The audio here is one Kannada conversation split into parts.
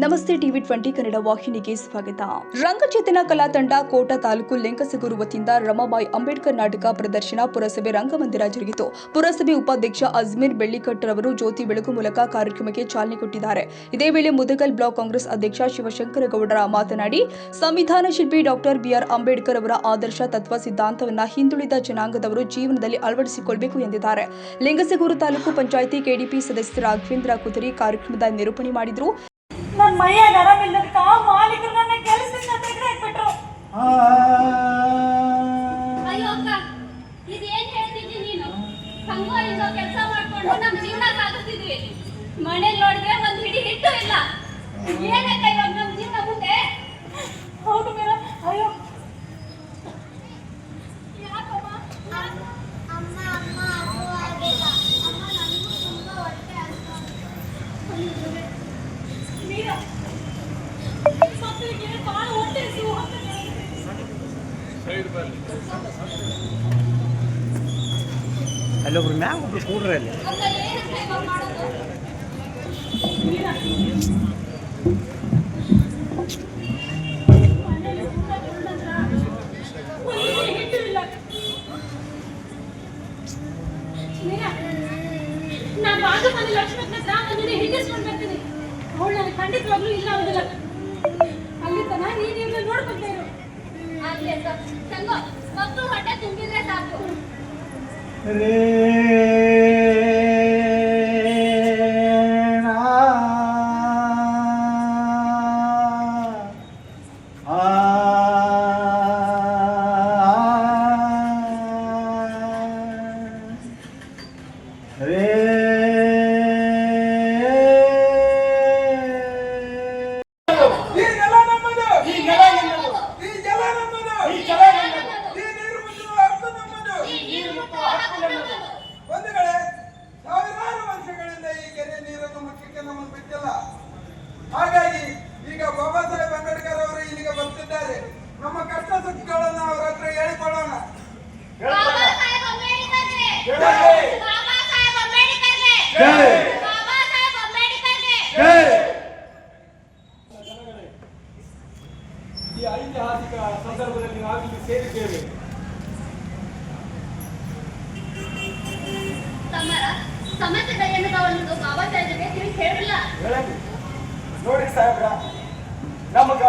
ನಮಸ್ತೆ ಟಿವಿ 20 ಕನ್ನಡ ವಾಹಿನಿಗೆ ಸ್ವಾಗತ. ರಂಗಚೇತನ ಕಲಾ ತಂಡ ಕೋಟ ತಾಲೂಕು ಲಿಂಗಸಗೂರು ವತಿಯಿಂದ ರಮಾಬಾಯಿ ಅಂಬೇಡ್ಕರ್ ನಾಟಕ ಪ್ರದರ್ಶನ ಪುರಸಭೆ ರಂಗಮಂದಿರ ಜರುಗಿತು. ಪುರಸಭೆ ಉಪಾಧ್ಯಕ್ಷ ಅಜ್ಮೀರ್ ಬೆಳ್ಳಿಕಟ್ಟರ್ ಅವರು ಜ್ಯೋತಿ ಬೆಳಗು ಮೂಲಕ ಕಾರ್ಯಕ್ರಮಕ್ಕೆ ಚಾಲನೆ ಕೊಟ್ಟಿದ್ದಾರೆ. ಇದೇ ವೇಳೆ ಮುದಗಲ್ ಬ್ಲಾಕ್ ಕಾಂಗ್ರೆಸ್ ಅಧ್ಯಕ್ಷ ಶಿವಶಂಕರಗೌಡರ ಮಾತನಾಡಿ, ಸಂವಿಧಾನ ಶಿಲ್ಪಿ ಡಾಕ್ಟರ್ ಬಿಆರ್ ಅಂಬೇಡ್ಕರ್ ಅವರ ಆದರ್ಶ ತತ್ವ ಸಿದ್ಧಾಂತವನ್ನು ಹಿಂದುಳಿದ ಜನಾಂಗದವರು ಜೀವನದಲ್ಲಿ ಅಳವಡಿಸಿಕೊಳ್ಳಬೇಕು ಎಂದಿದ್ದಾರೆ. ಲಿಂಗಸಗೂರು ತಾಲೂಕು ಪಂಚಾಯಿತಿ ಕೆಡಿಪಿ ಸದಸ್ಯ ರಾಘವೇಂದ್ರ ಕುದುರಿ ಕಾರ್ಯಕ್ರಮದ ನಿರೂಪಣೆ ಮಾಡಿದರು. ನನ್ನ ಮೈಯಾಗ ಆರಾಮಿಲ್ಲದಕ್ಕ ಮಾಲೀಕರು ನನ್ನ ಕೆಲಸದಿಂದ ತೆಗೆದಾಕ್ಬಿಟ್ರು. ಅಯ್ಯೋ ಅಕ್ಕ, ಇದೇನ್ ಹೇಳ್ತಿದ್ದಿ ನೀನು? ಸಂಗೋ ಇಂಗೋ ಕೆಲಸ ಮಾಡ್ಕೊಂಡು ನಮ್ಮ ಜೀವನ ಸಾಗಿಸ್ತಿದ್ವಿ. ಮನೇಲಿ ನೋಡಿದ್ರೆ ಒಂದ್ ಹಿಡಿ ಹಿಟ್ಟು ಇಲ್ಲ. ಏನಕ್ಕ ಇವಾಗ ನಮ್ಮ ಜೀವನ ಮುಂದೆ? ಹೌದು ಮೇಡಮ್. ಅಯ್ಯೋ ಯಾಕಮ್ಮ? ಅಮ್ಮ ಹಸುವಾಗಿಲ್ಲ. ಅಮ್ಮ ನನಗೂ ತುಂಬಾ ಹೊಟ್ಟೆ ಹಸಿವು. ಮೀರಾ ಮಕ್ಕಳಿಗೆ ಭಾಳ ಹೊಟ್ಟೆ ಹಸಿವು ಅಂತ ಅಲ್ಲೊಬ್ರು ಮ್ಯಾಗ ಒಬ್ರು ಕೂಡ್ರಿ ಅಲ್ಲಿ. ಅಕ್ಕ ಏನಕ್ಕೆ ಇವಾಗ ಮಾಡೋದು? ಮೀರಾ ಮನೇಲಿ ಊಟ ಬಂದಂದ್ರ ಒಂದು ಹಿಟ್ಟು ಇಲ್ಲ. ಮೀರಾ ನಾ ಬಾಜು ಮನೆ ಲಕ್ಷ್ಮಕ್ಕನ ಹತ್ರ ಒಂದಿನ ಹಿಟ್ಟಿಸ್ಕೊಂಡು ಬರ್ತೀನಿ. ಅವಳು ನನಗೆ ಖಂಡಿತವಾಗ್ಲೂ ಇಲ್ಲ ಅನ್ನೋದಿಲ್ಲ. ಅಲ್ಲಿ ತನ ನೀನು ಇವ್ರನ್ನ ನೋಡ್ಕೊಂತ ಇರು. ಆಗ್ಲಿ ಅಕ್ಕ. ಸಂಗೋ, ಮಕ್ಕಳು ಹೊಟ್ಟೆ ತುಂಬಿದ್ರೆ ಸಾಕು. ಹಾಗಾಗಿ ಈಗ ಬಾಬಾ ಸಾಹೇಬ್ ಅಂಬೇಡ್ಕರ್ ಅವರು ಇಲ್ಲಿಗೆ ಬರ್ತಿದ್ದಾರೆ. ನಮ್ಮ ಕಷ್ಟ ಸುಖಗಳನ್ನು ಅವರ ಹತ್ರ ಹೇಳಿಕೊಳ್ಳೋಣ. ಬಾಬಾ ಸಾಹೇಬ್ ಅಂಬೇಡ್ಕರ್ಗೆ ಜೈ! ಬಾಬಾ ಸಾಹೇಬ್ ಅಂಬೇಡ್ಕರ್ಗೆ ಜೈ! ಬಾಬಾ ಸಾಹೇಬ್ ಅಂಬೇಡ್ಕರ್ಗೆ ಜೈ! ಈ ಐತಿಹಾಸಿಕ ಸಂದರ್ಭದಲ್ಲಿ ನಾವಿಲ್ಲಿ ಸೇರಿದ್ದೇವೆ. ಸಮಸ್ಯೆ ಎನ್ನುವುದು ಬಾಬಾ ಸಾಹೇಬ್ಗೆ ತಿಳಿ ಹೇಳಿಲ್ಲ. ನೋಡಿ ಸಾಹೇಬ್ರ, ನಮಗ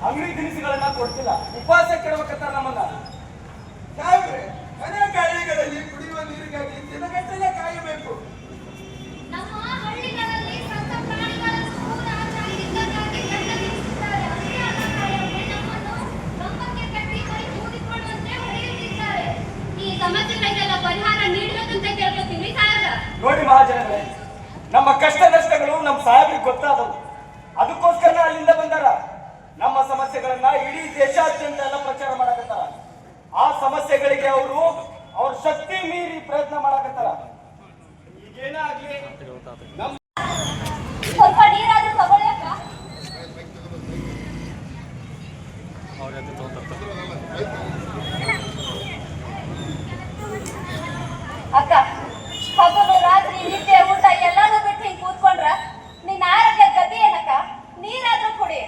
ಅಂಗಡಿ ದಿನಸಿಗಳನ್ನ ಕೊಡ್ತಿಲ್ಲ, ಉಪವಾಸ ಕೆಡಬೇಕಂತ ನಮ್ಮನ್ನ. ಸಾಹೇಬ್ರೆ, ಅನೇಕ ಹಳ್ಳಿಗಳಲ್ಲಿ ಕುಡಿಯುವ ನೀರಿಗಾಗಿ ದಿನಗಟ್ಟಲೆ ಕಾಯಬೇಕು. ನಮ್ಮ ಹಳ್ಳಿಗಳಲ್ಲಿ ಸತ್ತ ಪ್ರಾಣಿಗಳನ್ನು ಕೂಡ ಇದಕ್ಕಾಗಿ ದಂಡನಿಸುತ್ತಾರೆ. ಅಷ್ಟೇ ಅಲ್ಲದೆ ನಮ್ಮನ್ನು ಕಂಬಕ್ಕೆ ಕಟ್ಟಿ ಕೈ ಊದಿಕೊಳ್ಳುವಂತೆ ಹೊಡೆಯುತ್ತಿದ್ದಾರೆ. ಈ ಸಮಸ್ಯೆಗಳಿಗೆಲ್ಲ ಪರಿಹಾರ ನೀಡಬೇಕಂತ ಕೇಳ್ಕೊತೀವಿ ಸಾಹೇಬ್ರ. ನೋಡಿ ಮಹಾಜನಗಳೇ, ನಮ್ಮ ಕಷ್ಟ ನಷ್ಟಗಳು ನಮ್ಮ ಸಾಹೇಬ್ರಿಗೆ ಗೊತ್ತಾದವು. ಅದಕ್ಕೋಸ್ಕರ ಅಲ್ಲಿಂದ ಬಂದಾರ. ನಮ್ಮ ಸಮಸ್ಯೆಗಳನ್ನ ಇಡೀ ದೇಶಾದ್ಯಂತ ಎಲ್ಲ ಪ್ರಚಾರ ಮಾಡಕತ್ತಾರ. ಆ ಸಮಸ್ಯೆಗಳಿಗೆ ಅವ್ರ ಶಕ್ತಿ ಮೀರಿ ಪ್ರಯತ್ನ ಮಾಡಕತ್ತಾರ. ಈಗೇನೇ ಆಗ್ಲಿ, ನಮ್ಮ ಸ್ವಲ್ಪ ನೀರಾದ್ರೂ ತಗೊಳ್ಳಿ ಅಕ್ಕ. ಅಕ್ಕ, ಹಗಲು ರಾತ್ರಿ ನಿದ್ದೆ ಊಟ ಎಲ್ಲಾನು ಬಿಟ್ಟು ಹಿಂಗ್ ಕೂತ್ಕೊಂಡ್ರ ನಿನ್ನ ಆರೋಗ್ಯ ಗತಿ ಏನಕ್ಕ? ನೀರಾದ್ರೂ ಕುಡಿ.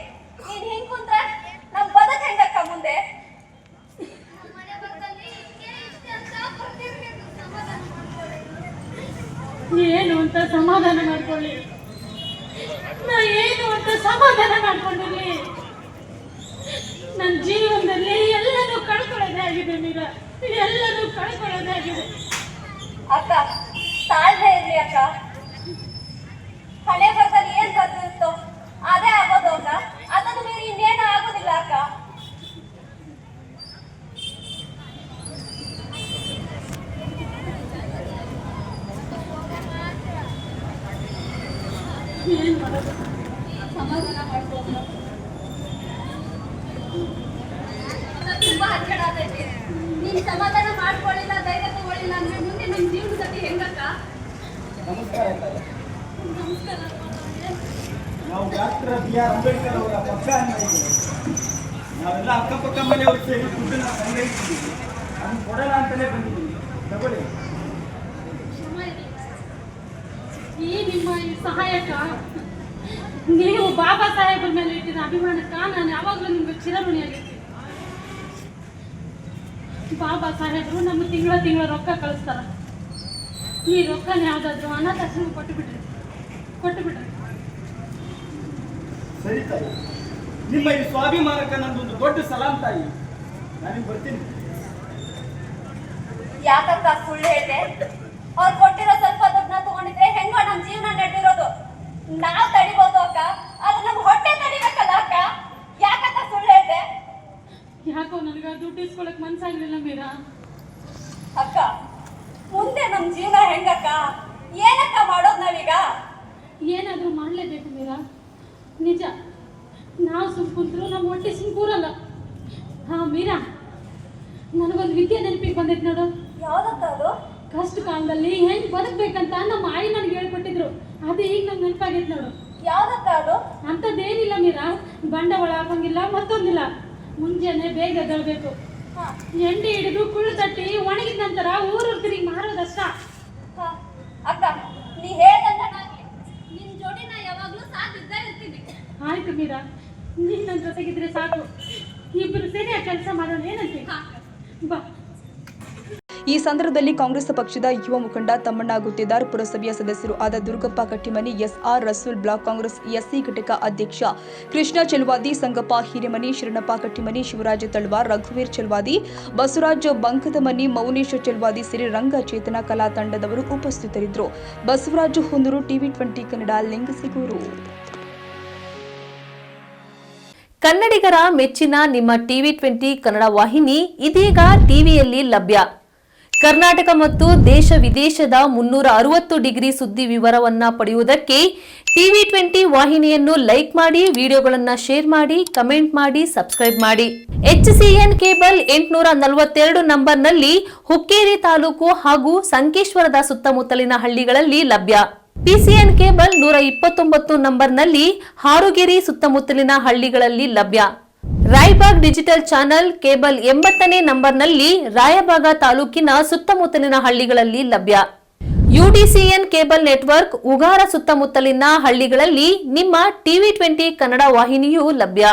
ನೀನ್ ಹಿಂಗ್ ಕುಂತ್ರ ನಮ್ ಬದುಕ್ ಹೆಂಗಕ್ಕ ಮುಂದೆ? ಏನು ಅಂತ ಸಮಾಧಾನ ಮಾಡ್ಕೊಳ್ಳಿ. ನಾ ಏನು ಅಂತ ಸಮಾಧಾನ ಮಾಡ್ಕೊಂಡಿರ್ಲಿ. ನನ್ನ ಜೀವನದಲ್ಲಿ ಎಲ್ಲನೂ ಕಳ್ಕೊಳ್ಳೋದೇ ಆಗಿದೆ ಮೀರಾ, ಎಲ್ಲನೂ ಕಳ್ಕೊಳ್ಳೋದೇ ಆಗಿದೆ. ಅಕ್ಕ, ತಾಳ್ಮೆ ಇರ್ಲಿ ಅಕ್ಕ. ಹಣೆ ಬರದಲ್ಲಿ ಏನ್ ಬರ್ತಿರುತ್ತೋ ಅದೇ ಆಗೋದು ಅಕ್ಕ. ಅದನ್ನು ಮೀರಿ ಇನ್ನೇನು ಆಗೋದಿಲ್ಲ ಅಕ್ಕ. ಏನ್ ಮಾಡೋದು? ಸಮಾಧಾನ ಮಾಡ್ಕೊಂಡು ತುಂಬಾ ಹಚ್ಚಡ ಆಗೈತಿ. ನೀನ್ ಸಮಾಧಾನ ಮಾಡ್ಕೊಳ್ಳಿಲ್ಲ, ಧೈರ್ಯ ತಗೊಳ್ಳಿಲ್ಲ ಅಂದ್ರೆ ಮುಂದೆ ನಮ್ ಜೀವನ ಗತಿ ಹೆಂಗಕ್ಕ? ನಮಸ್ಕಾರ ತಾಯಿ. ನಮಸ್ಕಾರ. ನಾವು ಡಾಕ್ಟರ್ ಬಿಆರ್ ಅಂಬೇಡ್ಕರ್ ಅವರ ಪಕ್ಷ ಅನ್ನೋದು ನಾವೆಲ್ಲ ಅಕ್ಕಪಕ್ಕ ಮನೆಯವರು ಸೇರಿ ದುಡ್ಡನ್ನ ಸಂಗ್ರಹಿಸಿದ್ದೀವಿ. ಅದನ್ನು ಕೊಡೋಣ ಅಂತಲೇ ಬಂದಿದ್ದೀವಿ. ತಗೊಳ್ಳಿ. ಈ ನಿಮ್ಮ ಈ ಸಹಾಯಕ ನೀವು ಬಾಬಾ ಸಾಹೇಬ್ರ ಮೇಲೆ ಇಟ್ಟಿನ ಅಭಿಮಾನಕ್ಕ ನಾನು ಯಾವಾಗಲೂ ನಿಮ್ಗೆ ಚಿರಋಣಿಯಾಗಿರ್ತೀನಿ. ಬಾಬಾ ಸಾಹೇಬರು ನಮ್ಮ ತಿಂಗಳ ರೊಕ್ಕ ಕಳಿಸ್ತಾರ. ಈ ರೊಕ್ಕನ ಯಾವ್ದಾದ್ರು ಅನಾಥಾಶ್ರಮ ಕೊಟ್ಟು ಬಿಡ್ರಿ. ಸರಿ ತಾಯಿ, ನಿಮ್ಮ ಈ ಸ್ವಾಭಿಮಾನಕ್ಕೆ ನಂದೊಂದು ದೊಡ್ಡ ಸಲಾಂ ತಾಯಿ. ನಾನಿಗೆ ಬರ್ತೀನಿ. ಯಾಕಕ್ಕ ಸುಳ್ಳು ಹೇಳಿದೆ? ಅವ್ರು ಕೊಟ್ಟಿರೋ ಸ್ವಲ್ಪ ದುಡ್ಡನ್ನ ತಗೊಂಡಿದ್ರೆ ಹೆಂಗೋ ನಮ್ಮ ಜೀವನ ನಡೆದಿರೋದು. ನಾವ್ ತಡಿಬೋದು ಅಕ್ಕ, ಆದ್ರೆ ನಮ್ ಹೊಟ್ಟೆ ತಡಿಬೇಕಲ್ಲ ಅಕ್ಕ. ಯಾಕಕ್ಕ ಸುಳ್ಳು ಹೇಳಿದೆ? ಯಾಕೋ ನನಗೆ ದುಡ್ಡು ಇಸ್ಕೊಳಕ್ ಮನ್ಸಾಗ್ಲಿಲ್ಲ ಮೀರಾ. ಅಕ್ಕ ಮುಂದೆ ನಮ್ ಜೀವನ ಹೆಂಗಕ್ಕ? ಏನಕ್ಕ ಮಾಡೋದು ನಾವೀಗ? ಏನಾದರೂ ಮಾಡಲೇಬೇಕು ಮೀರಾ. ನಿಜ, ನಾವು ಸುಮ್ ಕುಂತ್ರು ನಮ್ಮ ಹೊಟ್ಟೆ ಸುಮ್ ಕೂರಲ್ಲ. ಹಾ ಮೀರಾ, ನನಗೊಂದು ವಿದ್ಯೆ ನೆನಪಿಗೆ ಬಂದೈತೆ ನೋಡು. ಯಾವ್ದಕ್ಕ ಅದು? ಕಷ್ಟ ಕಾಲದಲ್ಲಿ ಹೆಂಗ್ ಬದುಕ್ಬೇಕಂತ ನಮ್ಮ ಆಯಿ ನನಗೆ ಹೇಳ್ಕೊಟ್ಟಿದ್ರು. ಅದು ಈಗ ನಂಗೆ ನೆನಪಾಗೈತೆ ನೋಡು. ಯಾವ್ದಕ್ಕ ಅದು? ಅಂಥದ್ದೇನಿಲ್ಲ ಮೀರಾ, ಬಂಡವಾಳ ಹಾಕಂಗಿಲ್ಲ, ಮತ್ತೊಂದಿಲ್ಲ. ಮುಂಜಾನೆ ಬೇಗ ಎದ್ದೇಳ್ಬೇಕು, ಎಂಡಿ ಹಿಡಿದು ಕುಳ್ಳು ತಟ್ಟಿ ಒಣಗಿದ ನಂತರ ಊರು ತಿರುಗಿ ಮಾರೋದಷ್ಟ. ಅಕ್ಕ ನೀ ಹೇಳ್ದಂಗ ನಿನ್ ಜೋಡಿ ನಾ ಯಾವಾಗ್ಲೂ ಸಾಥ್ ಇದ್ದೇ ಇರ್ತೀನಿ. ಆಯ್ತು ಮೀರಾ, ನೀನ್ ನನ್ನ ಜೊತೆಗಿದ್ರೆ ಸಾಕು. ಇಬ್ಬರು ಸೇರಿ ಆ ಕೆಲಸ ಮಾಡೋಣ, ಏನಂತೆ? ಬಾ. ಈ ಸಂದರ್ಭದಲ್ಲಿ ಕಾಂಗ್ರೆಸ್ ಪಕ್ಷದ ಯುವ ಮುಖಂಡ ತಮ್ಮಣ್ಣ ಗುತ್ತೇದಾರ್, ಪುರಸಭೆಯ ಸದಸ್ಯರು ಆದ ದುರ್ಗಪ್ಪ ಕಟ್ಟಿಮನಿ, ಎಸ್ಆರ್ ರಸೂಲ್, ಬ್ಲಾಕ್ ಕಾಂಗ್ರೆಸ್ ಎಸ್ಸಿ ಘಟಕ ಅಧ್ಯಕ್ಷ ಕೃಷ್ಣ ಚೆಲ್ವಾದಿ, ಸಂಗಪ್ಪ ಹಿರೇಮನಿ, ಶರಣಪ್ಪ ಕಟ್ಟಿಮನಿ, ಶಿವರಾಜ ತಳವಾರ್, ರಘುವೀರ್ ಚೆಲ್ವಾದಿ, ಬಸವರಾಜ್ ಬಂಕದಮನಿ, ಮೌನೇಶ್ ಚೆಲ್ವಾದಿ ಸೇರಿ ರಂಗಚೇತನ ಕಲಾ ತಂಡದವರು ಉಪಸ್ಥಿತರಿದ್ದರು. ಬಸವರಾಜು ಹುಂದೂರು, TV20 ಕನ್ನಡ, ಲಿಂಗಸಿಗೂರು. ಕನ್ನಡಿಗರ ಮೆಚ್ಚಿನ ನಿಮ್ಮ TV20 ಕನ್ನಡ ವಾಹಿನಿ ಇದೀಗ ಟಿವಿಯಲ್ಲಿ ಲಭ್ಯ. ಕರ್ನಾಟಕ ಮತ್ತು ದೇಶ ವಿದೇಶದ 360 ಡಿಗ್ರಿ ಸುದ್ದಿ ವಿವರವನ್ನ ಪಡೆಯುವುದಕ್ಕೆ TV20 ವಾಹಿನಿಯನ್ನು ಲೈಕ್ ಮಾಡಿ, ವಿಡಿಯೋಗಳನ್ನು ಶೇರ್ ಮಾಡಿ, ಕಮೆಂಟ್ ಮಾಡಿ, ಸಬ್ಸ್ಕ್ರೈಬ್ ಮಾಡಿ. HCN ಕೇಬಲ್ 842 ನಂಬರ್ನಲ್ಲಿ ಹುಕ್ಕೇರಿ ತಾಲೂಕು ಹಾಗೂ ಸಂಕೇಶ್ವರದ ಸುತ್ತಮುತ್ತಲಿನ ಹಳ್ಳಿಗಳಲ್ಲಿ ಲಭ್ಯ. PCN ಕೇಬಲ್ 129 ನಂಬರ್ನಲ್ಲಿ ಹಾರುಗೆರೆ ಸುತ್ತಮುತ್ತಲಿನ ಹಳ್ಳಿಗಳಲ್ಲಿ ಲಭ್ಯ. ರಾಯಬಾಗ್ ಡಿಜಿಟಲ್ ಚಾನೆಲ್ ಕೇಬಲ್ 80ನೇ ನಂಬರ್ನಲ್ಲಿ ರಾಯಬಾಗ ತಾಲೂಕಿನ ಸುತ್ತಮುತ್ತಲಿನ ಹಳ್ಳಿಗಳಲ್ಲಿ ಲಭ್ಯ. UDCN ಕೇಬಲ್ ನೆಟ್ವರ್ಕ್ ಉಗಾರ ಸುತ್ತಮುತ್ತಲಿನ ಹಳ್ಳಿಗಳಲ್ಲಿ ನಿಮ್ಮ TV20 ಕನ್ನಡ ವಾಹಿನಿಯೂ ಲಭ್ಯ.